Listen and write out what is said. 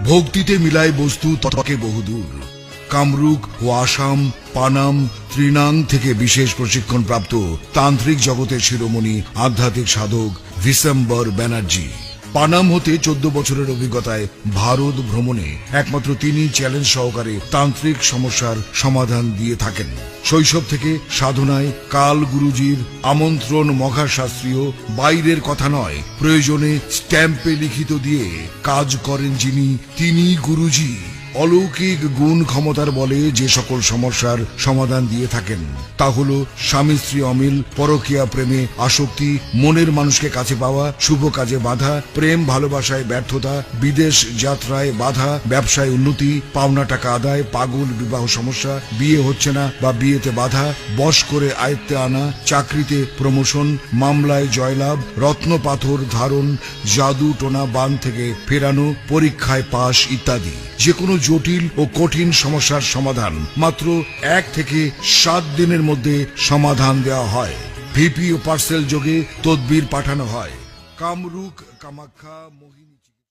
ভক্তিতে মিলায় বস্তু ততকে বহুদূর। কামরূপ ও আসাম, পানাম, ত্রিনাং থেকে বিশেষ প্রশিক্ষণ প্রাপ্ত তান্ত্রিক জগতের শিরোমণি আধ্যাত্মিক সাধক ভিসেম্বর ব্যানার্জি। পানাম হতে 14 বছরের অভিজ্ঞতায় ভারত ভ্রমণে একমাত্র তিনি চ্যালেঞ্জ সহকারে তান্ত্রিক সমস্যার সমাধান দিয়ে থাকেন। শৈশব থেকে সাধনায় কাল গুরুজির আমন্ত্রণ মহাশাস্ত্রীয়, বাইরের কথা নয়, প্রয়োজনে স্ট্যাম্পে লিখিত দিয়ে কাজ করেন যিনি, তিনি গুরুজি। অলৌকিক গুণ ক্ষমতার বলে যে সকল সমস্যার সমাধান দিয়ে থাকেন তা হল স্বামী স্ত্রী অমিল, পরকীয়া প্রেমে আসক্তি, মনের মানুষকে কাছে পাওয়া, শুভ কাজে বাধা, প্রেম ভালোবাসায় ব্যর্থতা, বিদেশ যাত্রায় বাধা, ব্যবসায় উন্নতি, পাওনা টাকা আদায়, পাগল বিবাহ সমস্যা, বিয়ে হচ্ছে না বা বিয়েতে বাধা, বশ করে আয়ত্তে আনা, চাকরিতে প্রমোশন, মামলায় জয়লাভ, রত্ন পাথর ধারণ, জাদু টোনা বান থেকে ফেরানো, পরীক্ষায় পাশ ইত্যাদি। যে কোনো জটিল ও কঠিন সমস্যার সমাধান মাত্র 1 থেকে 7 দিনের মধ্যে সমাধান দেওয়া হয়। ভিপি ও পার্সেল যোগে তদবির পাঠানো হয়। কামরূপ, কামাখ্যা, মোহিনী।